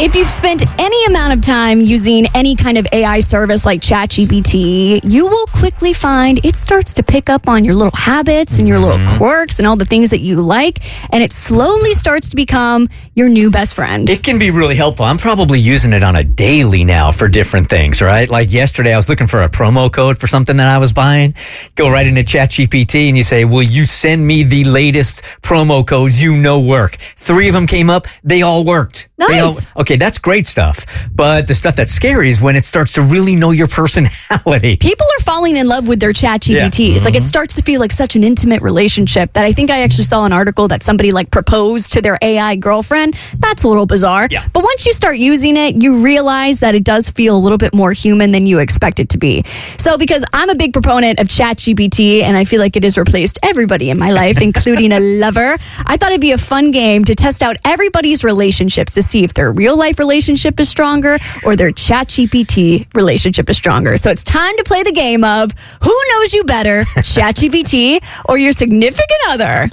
If you've spent any amount of time using any kind of AI service like ChatGPT, you will quickly find it starts to pick up on your little habits and your little quirks and all the things that you like, and it slowly starts to become your new best friend. It can be really helpful. I'm probably using it on a daily now for different things, right? Like yesterday, I was looking for a promo code for something that I was buying. Go right into ChatGPT and you say, will you send me the latest promo codes you know work? 3 of them came up. They all worked. Nice. Okay, that's great stuff. But the stuff that's scary is when it starts to really know your personality. People are falling in love with their ChatGPTs. Like, it starts to feel like such an intimate relationship that I think I actually saw an article that somebody like proposed to their AI girlfriend. That's a little bizarre. Yeah. But once you start using it, you realize that it does feel a little bit more human than you expect it to be. So because I'm a big proponent of ChatGPT and I feel like it has replaced everybody in my life, including a lover, I thought it'd be a fun game to test out everybody's relationships to see if their real life relationship is stronger or their ChatGPT relationship is stronger. So it's time to play the game of who knows you better, ChatGPT or your significant other.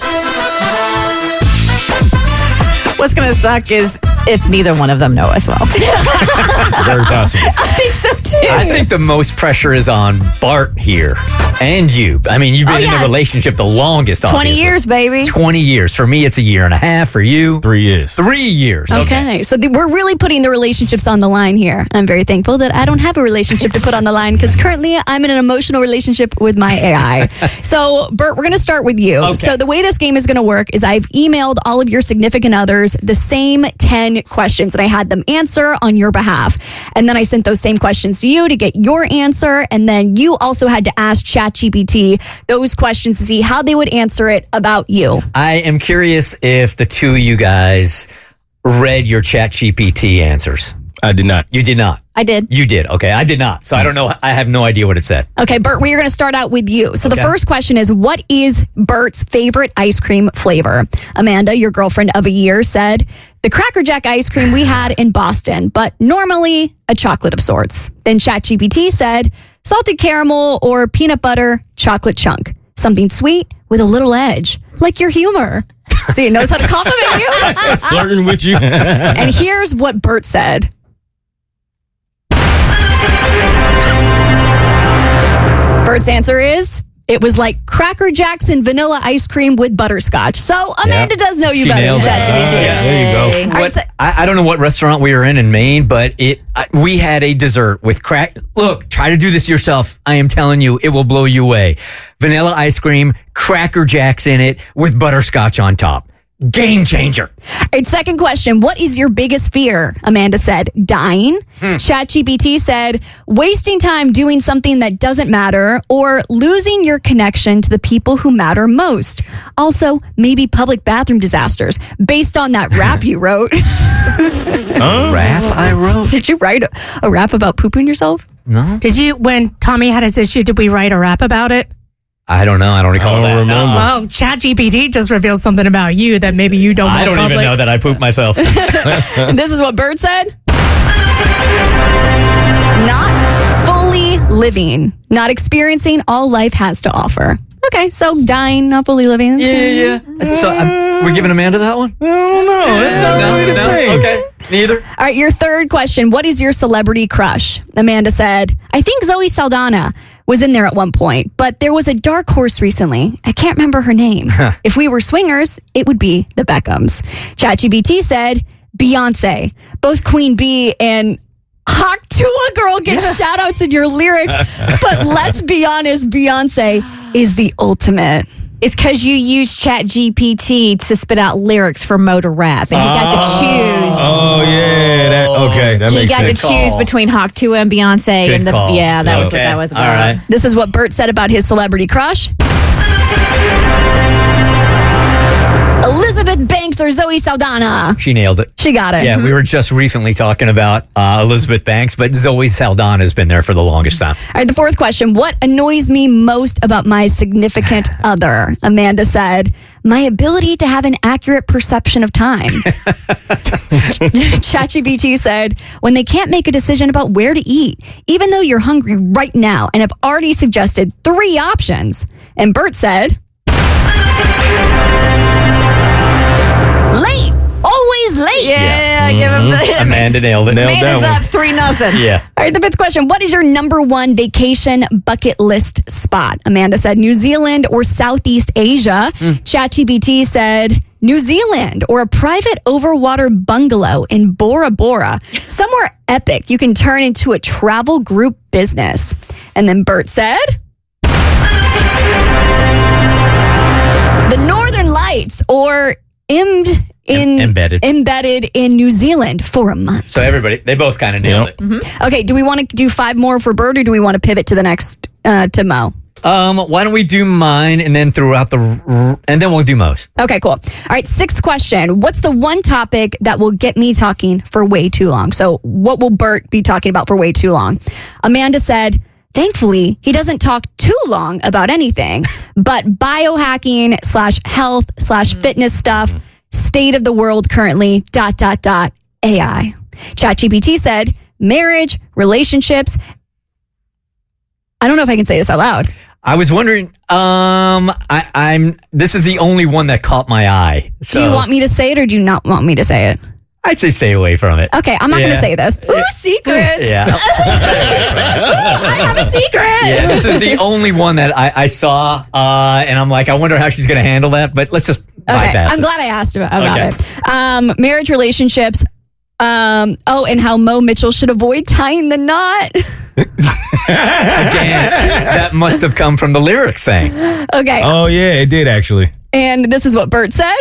What's going to suck is if neither one of them know as well. Very possible. I think so too. I think the most pressure is on Bart here and you. I mean, you've been in a relationship the longest, 20 obviously. years, baby. 20 years. For me, it's 1.5 years. For you? 3 years. 3 years. Okay, so we're really putting the relationships on the line here. I'm very thankful that I don't have a relationship to put on the line because currently I'm in an emotional relationship with my AI. So, Bert, we're going to start with you. Okay. So the way this game is going to work is I've emailed all of your significant others the same 10 questions and I had them answer on your behalf. And then I sent those same questions to you to get your answer. And then you also had to ask ChatGPT those questions to see how they would answer it about you. I am curious if the two of you guys read your ChatGPT answers. I did not. You did not. I did. You did. Okay, I did not. So I don't know. I have no idea what it said. Okay, Bert, we are going to start out with you. So the first question is, what is Bert's favorite ice cream flavor? Amanda, your girlfriend of a year, said, the Cracker Jack ice cream we had in Boston, but normally a chocolate of sorts. Then ChatGPT said, salted caramel or peanut butter chocolate chunk. Something sweet with a little edge, like your humor. So it knows how to compliment you. Flirting with you. And here's what Bert said. Bert's answer is, it was like Cracker Jacks and vanilla ice cream with butterscotch. So Amanda does know you She better than nailed it. ChatGPT. There you go. All right, so- I don't know what restaurant we were in Maine, but we had a dessert with Look, try to do this yourself. I am telling you, it will blow you away. Vanilla ice cream, Cracker Jacks in it with butterscotch on top. Game changer. All right, second question. What is your biggest fear? Amanda said, dying. ChatGPT said, wasting time doing something that doesn't matter or losing your connection to the people who matter most. Also, maybe public bathroom disasters based on that rap you wrote. Rap I wrote? Did you write a rap about pooping yourself? No. Did you, when Tommy had his issue, did we write a rap about it? I don't know. I don't recall I don't that. remember. Well, ChatGPT just revealed something about you that maybe you don't know. I don't even public. know that I pooped myself. This is what Bert said. Not fully living, not experiencing all life has to offer. Okay, so dying, not fully living. Yeah. So we're giving Amanda that one? I don't know. It's not really the same. Okay, neither. All right, your third question. What is your celebrity crush? Amanda said, I think Zoe Saldana was in there at one point, but there was a dark horse recently. I can't remember her name. If we were swingers, it would be the Beckhams. ChatGPT said, Beyonce. Both Queen Bee and Hawk Tuah Girl get shout outs in your lyrics, but let's be honest, Beyonce is the ultimate. It's because you use ChatGPT to spit out lyrics for Mo to rap, and he got to choose. Oh, yeah. That He makes got sense. to choose between Hawk Tuah and Beyonce. Good call. Yeah, that was what Okay. that was about. All right. This is what Bert said about his celebrity crush. Elizabeth Banks or Zoe Saldana? She nailed it. She got it. Yeah, we were just recently talking about Elizabeth Banks, but Zoe Saldana has been there for the longest time. All right, the fourth question. What annoys me most about my significant other? Amanda said, my ability to have an accurate perception of time. ChatGPT said, when they can't make a decision about where to eat, even though you're hungry right now and have already suggested 3 options. And Bert said, late. Always late. Yeah, give him Amanda nailed it. Nailed Amanda's that up 3-0. Yeah. All right, the fifth question. What is your number one vacation bucket list spot? Amanda said New Zealand or Southeast Asia. ChatGPT said New Zealand or a private overwater bungalow in Bora Bora. Somewhere epic you can turn into a travel group business. And then Bert said the Northern Lights or embedded in New Zealand for a month. So they both kind of nailed it. Okay, do we want to do 5 more for Bert or do we want to pivot to the next to Mo? Why don't we do mine and then and then we'll do Mo's. Okay, cool. All right, 6th question. What's the one topic that will get me talking for way too long? So what will Bert be talking about for way too long? Amanda said, thankfully, he doesn't talk too long about anything, but biohacking /health /fitness stuff, state of the world currently, ... AI. ChatGPT said, marriage, relationships. I don't know if I can say this out loud. I was wondering, this is the only one that caught my eye. So Do you want me to say it or do you not want me to say it? I'd say stay away from it. Okay, I'm not going to say this. Ooh, secrets. Yeah. I have a secret. Yeah, this is the only one that I saw, and I'm like, I wonder how she's going to handle that, but let's just bypass I'm it. glad I asked about Okay. it. Marriage, relationships. And how Mo Mitchell should avoid tying the knot. Again, that must have come from the lyrics thing. Okay. Oh, yeah, it did actually. And this is what Bert said.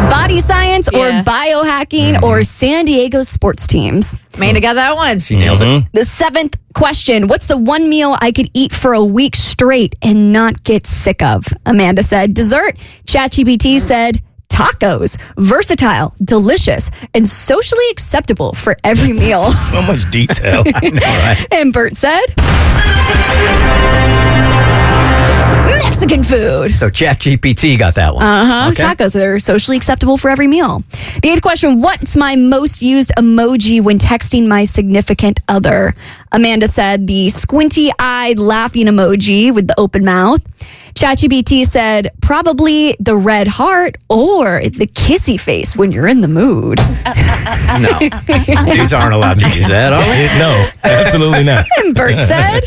Body science or Yeah. biohacking or San Diego sports teams. Amanda got that one. She nailed it. The 7th question. What's the one meal I could eat for a week straight and not get sick of? Amanda said dessert. ChatGPT said tacos. Versatile, delicious, and socially acceptable for every meal. So much detail. I know, right? And Bert said Mexican food. So ChatGPT got that one. Okay. Tacos. They're socially acceptable for every meal. The 8th question. What's my most used emoji when texting my significant other? Amanda said the squinty-eyed laughing emoji with the open mouth. ChatGPT said probably the red heart or the kissy face when you're in the mood. No. Dudes aren't allowed to use that, are we? No, absolutely not. And Bert said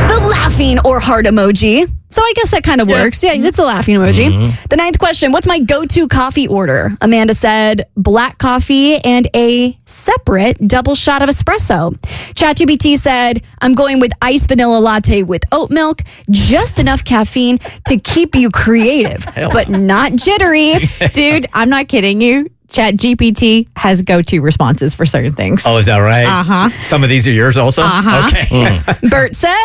the laughing or heart emoji. So I guess that kind of works. Yeah, it's a laughing emoji. The 9th question. What's my go-to coffee order? Amanda said black coffee and a separate double shot of espresso. ChatGPT said, I'm going with iced vanilla latte with oat milk, just enough caffeine to keep you creative, but not jittery. Dude, I'm not kidding you. ChatGPT has go-to responses for certain things. Oh, is that right? Uh-huh. Some of these are yours also? Uh-huh. Okay. Bert said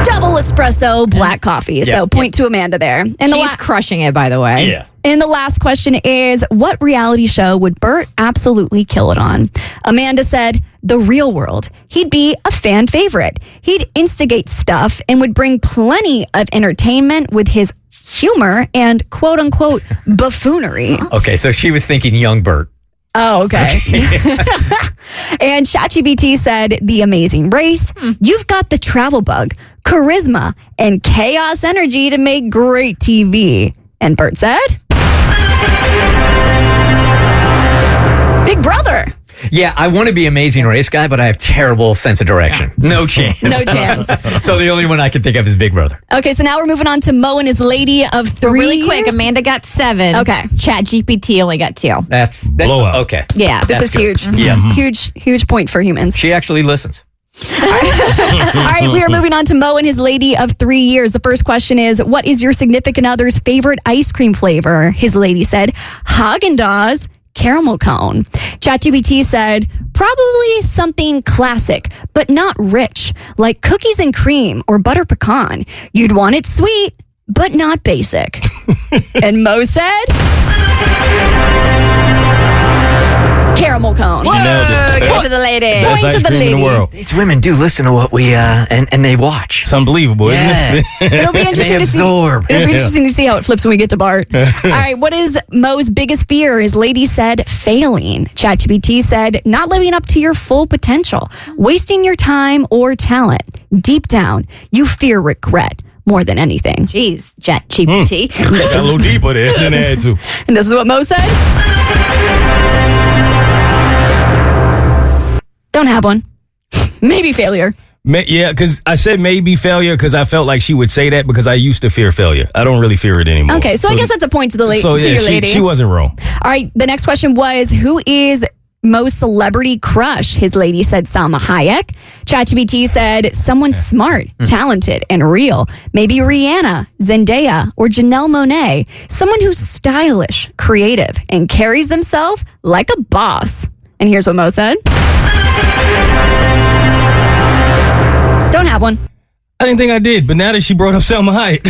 double espresso black coffee. So point to Amanda there. And the She's crushing it, by the way. Yeah. And the last question is, what reality show would Bert absolutely kill it on? Amanda said, The Real World. He'd be a fan favorite. He'd instigate stuff and would bring plenty of entertainment with his humor and quote unquote buffoonery. Okay, so she was thinking young Bert. Oh, okay. And ChatGPT said, The Amazing Race. You've got the travel bug, charisma, and chaos energy to make great TV. And Bert said, Big Brother. Yeah, I want to be Amazing Race guy, but I have terrible sense of direction. No chance. No chance. So the only one I can think of is Big Brother. Okay, so now we're moving on to Mo and his lady of 3 Really quick, years. Amanda got 7. Okay. ChatGPT only got 2. That's Blowout. Okay. Yeah. This is good. huge. Yeah. Huge point for humans. She actually listens. All right, we are moving on to Mo and his lady of 3 years. The first question is, what is your significant other's favorite ice cream flavor? His lady said, Haagen-Dazs caramel cone. ChatGPT said, probably something classic, but not rich, like cookies and cream or butter pecan. You'd want it sweet, but not basic. And Mo said, caramel cone. She nailed it. Give it to the lady. Best Point to ice the cream in lady. the world. These women do listen to what we and they watch. It's unbelievable, Yeah. isn't it? It'll be interesting They to see. absorb. It'll be interesting to see how it flips when we get to Bart. All right, what is Mo's biggest fear? His lady said failing. ChatGPT said not living up to your full potential, wasting your time or talent. Deep down, you fear regret, more than anything. Jeez, ChatGPT. Got a little deeper there than I had to. And this is what Mo said. Don't have one. Maybe failure. Yeah, because I said maybe failure because I felt like she would say that because I used to fear failure. I don't really fear it anymore. Okay, so I guess that's a point to the So, to yeah, your lady. she wasn't wrong. All right, the next question was, who is Mo's celebrity crush? His lady said Salma Hayek. ChatGPT said someone smart, talented, and real. Maybe Rihanna, Zendaya, or Janelle Monáe. Someone who's stylish, creative, and carries themselves like a boss. And here's what Mo said. Don't have one. I didn't think I did, but now that she brought up Salma Hayek,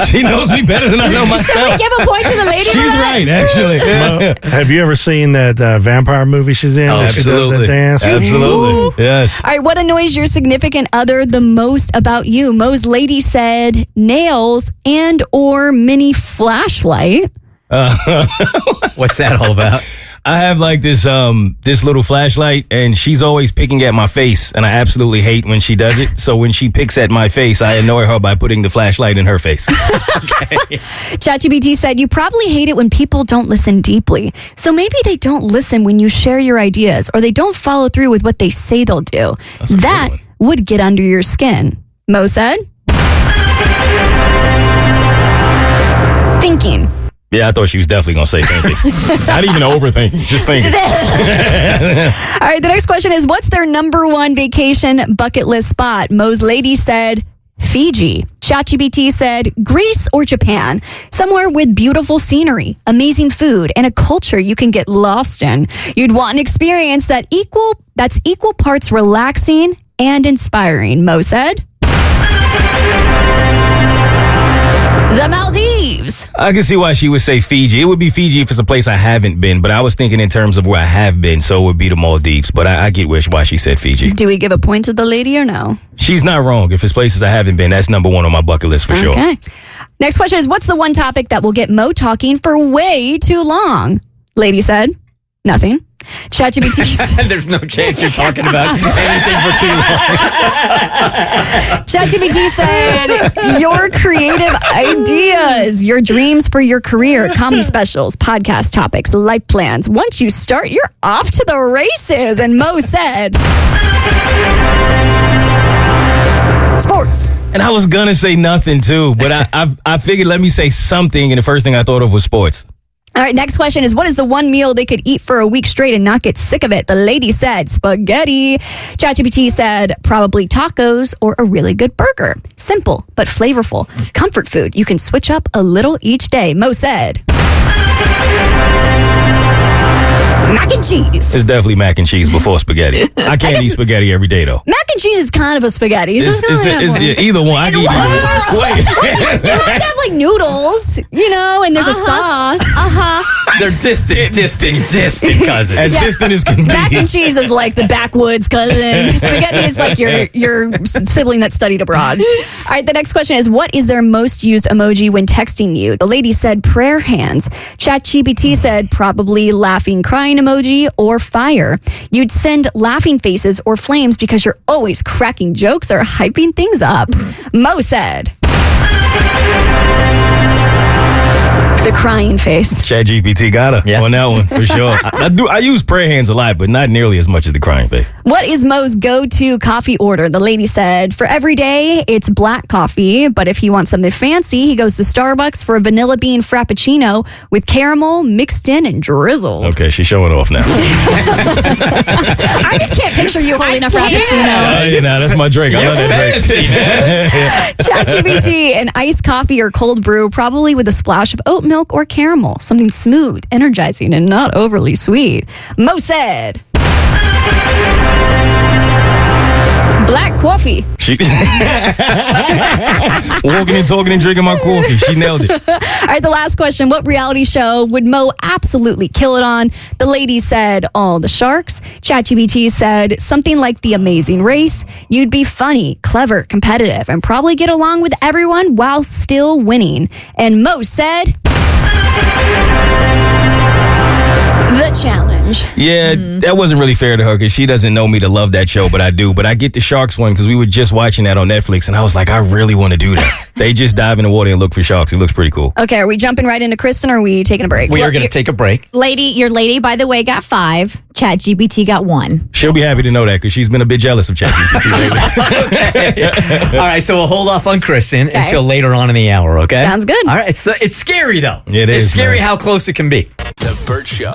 she knows me better than I know myself. Give a point to the lady. She's right, actually. Mo, have you ever seen that vampire movie she's in? Oh, where she does that absolutely. dance? Absolutely. Yes. All right, what annoys your significant other the most about you? Mo's lady said nails and or mini flashlight. What's that all about? I have like this little flashlight, and she's always picking at my face, and I absolutely hate when she does it. So when she picks at my face, I annoy her by putting the flashlight in her face. ChatGPT said you probably hate it when people don't listen deeply. So maybe they don't listen when you share your ideas, or they don't follow through with what they say they'll do. That would get under your skin. Mo said. Thinking. Yeah, I thought she was definitely going to say thinking. Not even overthinking, just thinking. All right, the next question is, what's their number one vacation bucket list spot? Mo's lady said Fiji. ChatGPT said Greece or Japan, somewhere with beautiful scenery, amazing food, and a culture you can get lost in. You'd want an experience that's equal parts relaxing and inspiring, Mo said. The Maldives. I can see why she would say Fiji. It would be Fiji if it's a place I haven't been, but I was thinking in terms of where I have been, so it would be the Maldives. But I get why she said Fiji. Do we give a point to the lady or no? She's not wrong. If it's places I haven't been, that's number one on my bucket list for sure. Okay. Next question is, what's the one topic that will get Mo talking for way too long? Lady said, nothing. ChatGPT said, There's no chance you're talking about anything for too long. ChatGPT said, your creative ideas, your dreams for your career, comedy specials, podcast topics, life plans. Once you start, you're off to the races. And Mo said, sports. And I was going to say nothing too, but I figured let me say something, and the first thing I thought of was sports. All right, next question is, what is the one meal they could eat for a week straight and not get sick of it? The lady said spaghetti. ChatGPT said probably tacos or a really good burger. Simple but flavorful. Comfort food. You can switch up a little each day. Mo said mac and cheese. It's definitely mac and cheese before spaghetti. I can't eat spaghetti every day though. Mac and cheese is kind of a spaghetti. So Either one. I can eat either one. you have to have like noodles, and there's a sauce. They're distant cousins. As distant as can be. Mac and cheese is like the backwoods cousin. Spaghetti is like your sibling that studied abroad. All right, the next question is, what is their most used emoji when texting you? The lady said prayer hands. ChatGPT said probably laughing, crying emoji or fire. You'd send laughing faces or flames because you're always cracking jokes or hyping things up. Mo said the crying face. ChatGPT got her on that one for sure. I use prayer hands a lot, but not nearly as much as the crying face. What is Mo's go-to coffee order? The lady said, for every day, it's black coffee, but if he wants something fancy, he goes to Starbucks for a vanilla bean frappuccino with caramel mixed in and drizzled. Okay, she's showing off now. I just can't picture you holding a frappuccino. That's my drink. I love that drink. ChatGPT, an iced coffee or cold brew, probably with a splash of oat milk or caramel. Something smooth, energizing, and not overly sweet. Mo said black coffee. Walking and talking and drinking my coffee. She nailed it. All right, the last question. What reality show would Mo absolutely kill it on? The lady said All the Sharks. ChatGPT said something like The Amazing Race. You'd be funny, clever, competitive, and probably get along with everyone while still winning. And Mo said The challenge. Yeah, that wasn't really fair to her because she doesn't know me to love that show, but I do. But I get the sharks one because we were just watching that on Netflix, and I was like, I really want to do that. They just dive in the water and look for sharks. It looks pretty cool. Okay, are we jumping right into Kristen or are we taking a break? We are going to take a break. Your lady, by the way, got 5. ChatGPT got 1. She'll be happy to know that because she's been a bit jealous of ChatGPT lately. All right, so we'll hold off on Kristen Okay. until later on in the hour, okay? Sounds good. All right, it's scary, though. It It's is, scary man. how close it can be. The Bert Show.